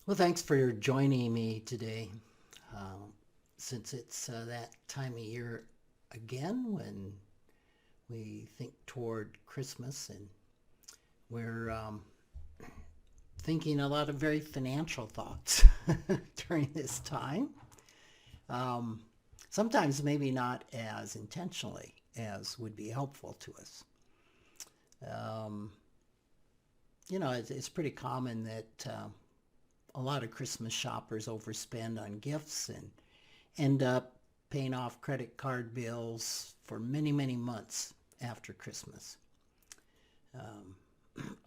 Well, thanks for joining me today. Since it's that time of year again when we think toward Christmas and we're thinking a lot of very financial thoughts during this time. Um, Sometimes maybe not as intentionally as would be helpful to us. Um, it's pretty common that a lot of Christmas shoppers overspend on gifts and end up paying off credit card bills for many, many months after Christmas.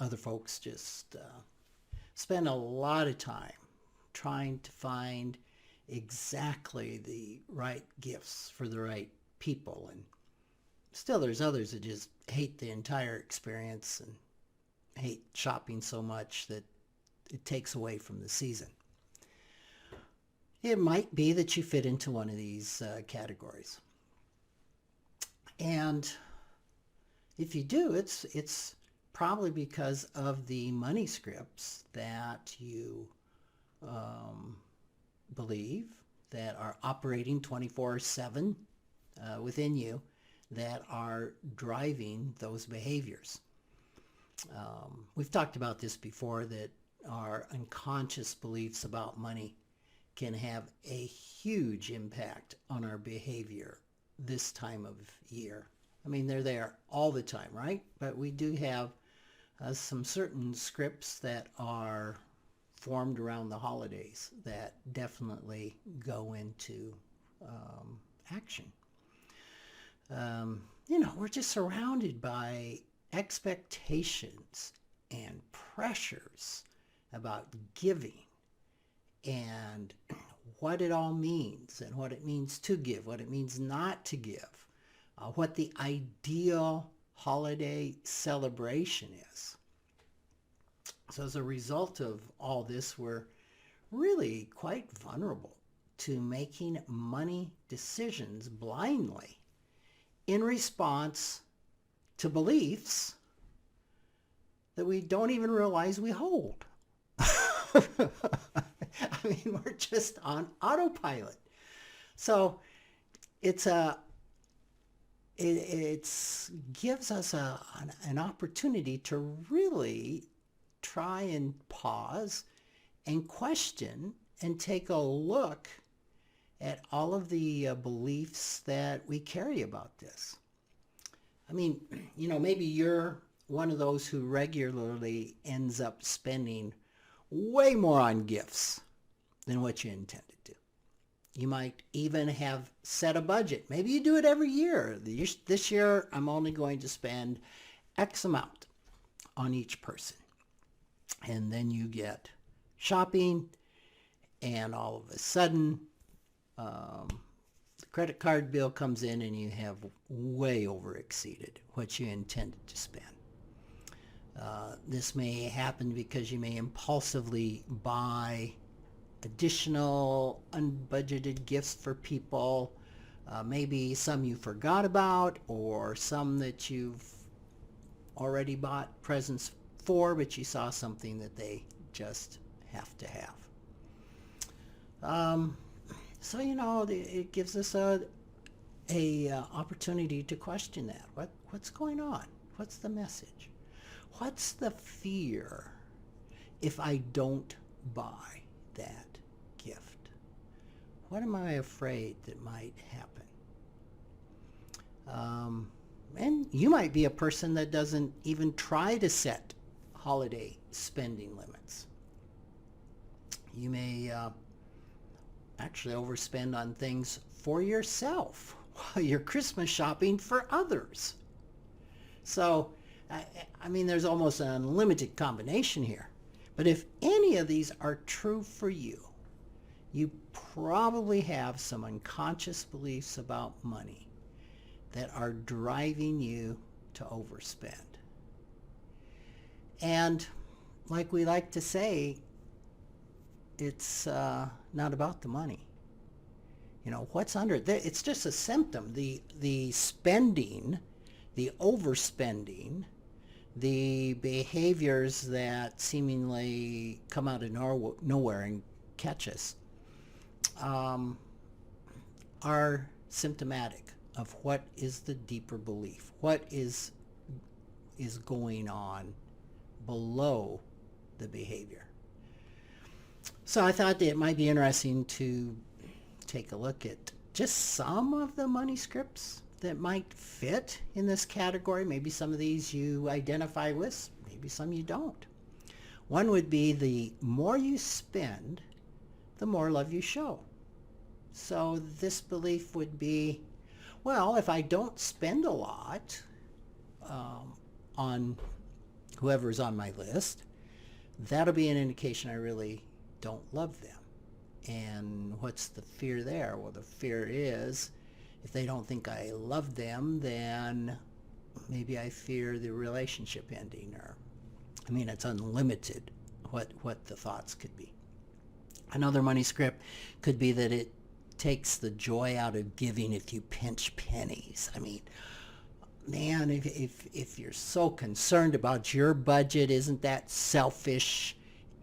Other folks just spend a lot of time trying to find exactly the right gifts for the right people. And still, there's others that just hate the entire experience and hate shopping so much that it takes away from the season. It might be that you fit into one of these categories. And if you do, it's probably because of the money scripts that you um, believe that are operating 24/7 within you that are driving those behaviors. We've talked about this before, that our unconscious beliefs about money can have a huge impact on our behavior this time of year. I mean, they're there all the time, right? But we do have some certain scripts that are formed around the holidays that definitely go into action. We're just surrounded by expectations and pressures about giving and what it all means and what it means to give, what it means not to give, what the ideal holiday celebration is. So as a result of all this, we're really quite vulnerable to making money decisions blindly in response to beliefs that we don't even realize we hold. I mean, we're just on autopilot. So it's a it gives us an opportunity to really try and pause and question and take a look at all of the beliefs that we carry about this. I mean, maybe you're one of those who regularly ends up spending way more on gifts than what you intended to. You might even have set a budget. Maybe you do it every year. This year, I'm only going to spend X amount on each person. And then you get shopping, and all of a sudden, the credit card bill comes in and you have way over exceeded what you intended to spend. This may happen because you may impulsively buy additional unbudgeted gifts for people, maybe some you forgot about or some that you've already bought presents for, but you saw something that they just have to have. It gives us a opportunity to question that. What's going on? What's the message? What's the fear if I don't buy that gift? What am I afraid that might happen? And you might be a person that doesn't even try to set holiday spending limits. You may actually overspend on things for yourself while you're Christmas shopping for others. So, I mean, there's almost an unlimited combination here. But if any of these are true for you, you probably have some unconscious beliefs about money that are driving you to overspend. And like we like to say, it's not about the money. What's under it? It's just a symptom. The spending, the overspending, the behaviors that seemingly come out of nowhere and catch us um, are symptomatic of what is the deeper belief, what is going on below the behavior. So I thought that it might be interesting to take a look at just some of the money scripts that might fit in this category. Maybe some of these you identify with, maybe some you don't. One would be the more you spend, the more love you show. So this belief would be, well, if I don't spend a lot on whoever's on my list, that'll be an indication I really don't love them. And what's the fear there? Well, the fear is if they don't think I love them, then maybe I fear the relationship ending, or, I mean, it's unlimited what the thoughts could be. Another money script could be that it takes the joy out of giving if you pinch pennies. I mean, man, if you're so concerned about your budget, isn't that selfish?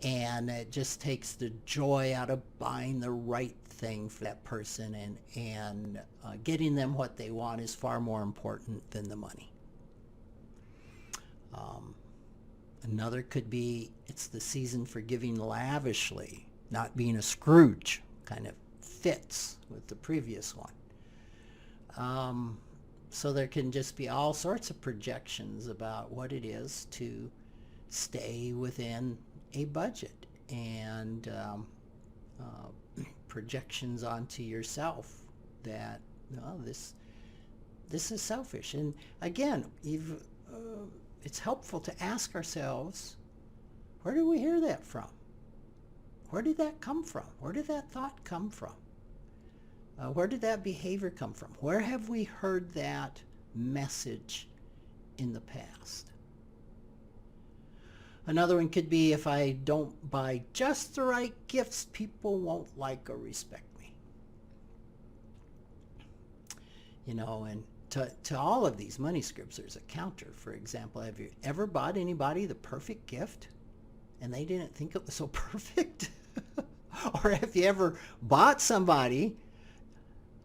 And it just takes the joy out of buying the right thing for that person, and getting them what they want is far more important than the money. Another could be it's the season for giving lavishly, not being a Scrooge. Kind of fits with the previous one. So there can just be all sorts of projections about what it is to stay within a budget, and projections onto yourself that, well, this is selfish. And again, it's helpful to ask ourselves, where did we hear that from? Where did that come from? Where did that thought come from? Where did that behavior come from? Where have we heard that message in the past? Another one could be, if I don't buy just the right gifts, people won't like or respect me. You know, and to all of these money scripts, there's a counter. For example, have you ever bought anybody the perfect gift and they didn't think it was so perfect? Or have you ever bought somebody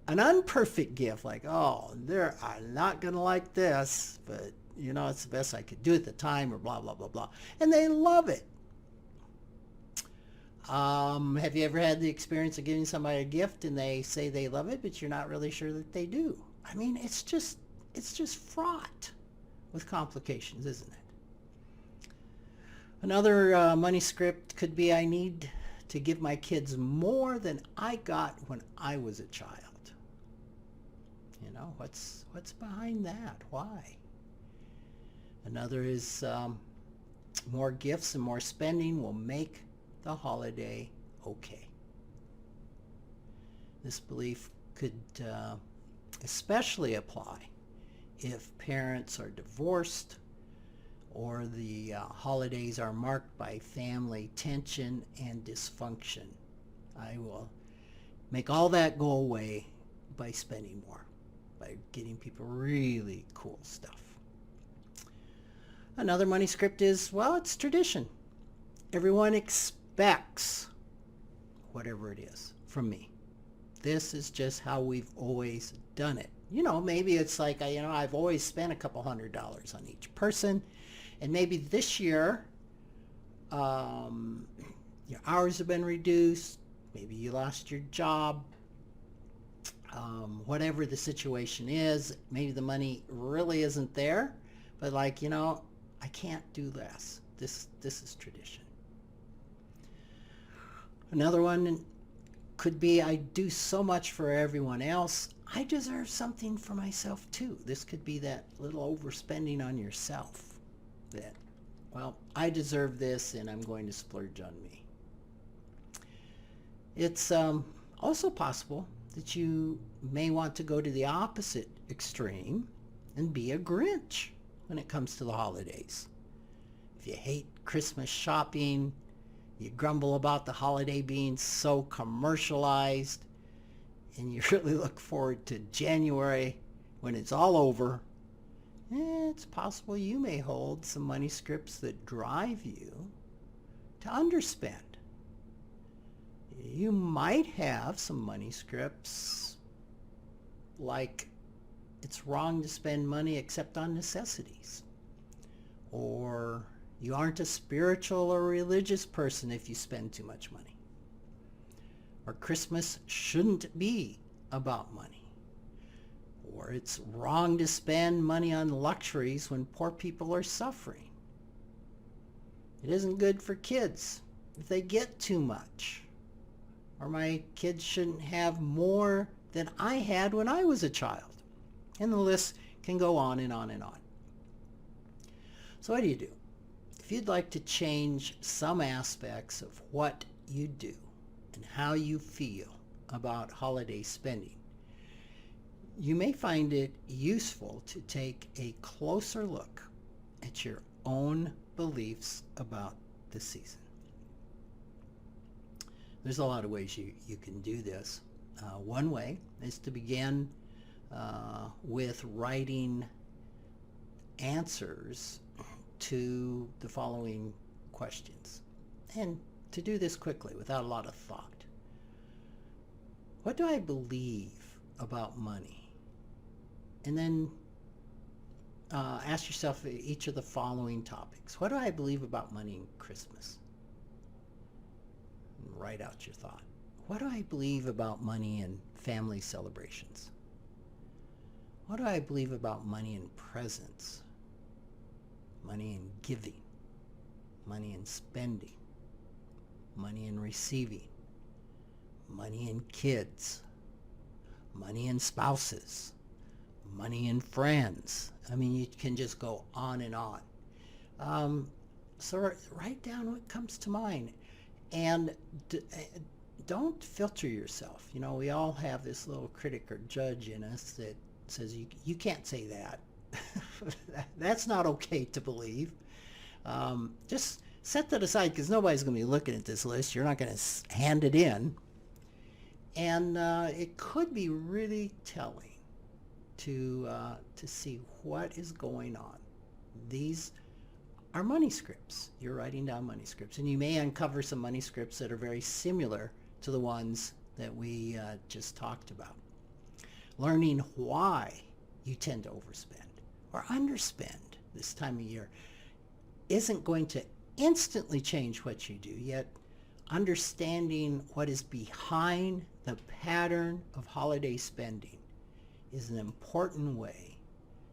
an unperfect gift, like, oh, they're not going to like this, but you know, it's the best I could do at the time, or blah, blah, blah, blah. And they love it. Have you ever had the experience of giving somebody a gift and they say they love it, but you're not really sure that they do? I mean, it's just fraught with complications, isn't it? Another money script could be, I need to give my kids more than I got when I was a child. You know, what's behind that? Why? Another is more gifts and more spending will make the holiday okay. This belief could especially apply if parents are divorced, or the holidays are marked by family tension and dysfunction. I will make all that go away by spending more, by getting people really cool stuff. Another money script is, well, it's tradition. Everyone expects whatever it is from me. This is just how we've always done it. You know, maybe it's like, I've always spent a couple $100s on each person, and maybe this year your hours have been reduced, maybe you lost your job, whatever the situation is, maybe the money really isn't there, but like, I can't do less. This is tradition. Another one could be, I do so much for everyone else, I deserve something for myself too. This could be that little overspending on yourself, that, well, I deserve this and I'm going to splurge on me. It's also possible that you may want to go to the opposite extreme and be a Grinch when it comes to the holidays. If you hate Christmas shopping, you grumble about the holiday being so commercialized, and you really look forward to January when it's all over, it's possible you may hold some money scripts that drive you to underspend. You might have some money scripts like it's wrong to spend money except on necessities, or you aren't a spiritual or religious person if you spend too much money, or Christmas shouldn't be about money, or it's wrong to spend money on luxuries when poor people are suffering. It isn't good for kids if they get too much, or my kids shouldn't have more than I had when I was a child. And the list can go on and on and on. So what do you do? If you'd like to change some aspects of what you do and how you feel about holiday spending, you may find it useful to take a closer look at your own beliefs about the season. There's a lot of ways you can do this. One way is to begin with writing answers to the following questions. And to do this quickly without a lot of thought. What do I believe about money? And then ask yourself each of the following topics. What do I believe about money and Christmas? And write out your thought. What do I believe about money and family celebrations? What do I believe about money and presents? Money and giving? Money and spending? Money and receiving? Money and kids? Money and spouses? Money and friends? I mean, you can just go on and on. So write down what comes to mind. And don't filter yourself. You know, we all have this little critic or judge in us that says, you can't say that. That's not okay to believe. Just set that aside, because nobody's going to be looking at this list. You're not going to hand it in. And it could be really telling to see what is going on. These are money scripts. You're writing down money scripts, and you may uncover some money scripts that are very similar to the ones that we just talked about. Learning why you tend to overspend or underspend this time of year isn't going to instantly change what you do, yet understanding what is behind the pattern of holiday spending is an important way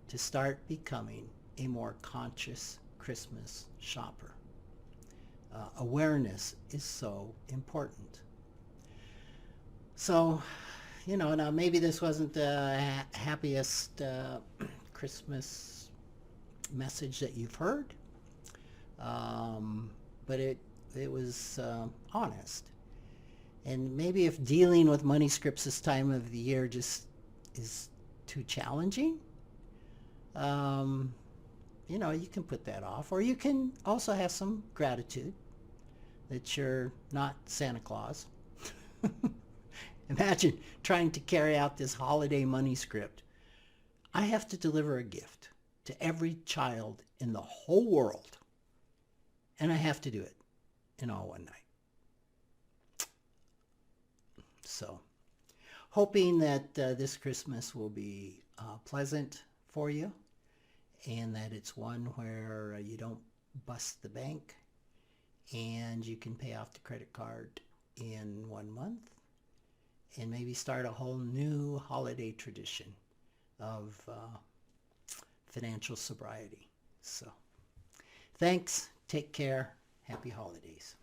to start becoming a more conscious Christmas shopper. Awareness is so important. So, you know, now maybe this wasn't the happiest Christmas message that you've heard, but it was honest. And maybe if dealing with money scripts this time of the year just is too challenging, you know, you can put that off. Or you can also have some gratitude that you're not Santa Claus. Imagine trying to carry out this holiday money script. I have to deliver a gift to every child in the whole world, and I have to do it in all one night. So, hoping that this Christmas will be pleasant for you, and that it's one where you don't bust the bank, and you can pay off the credit card in 1 month, and maybe start a whole new holiday tradition of financial sobriety. So, thanks. Take care. Happy holidays.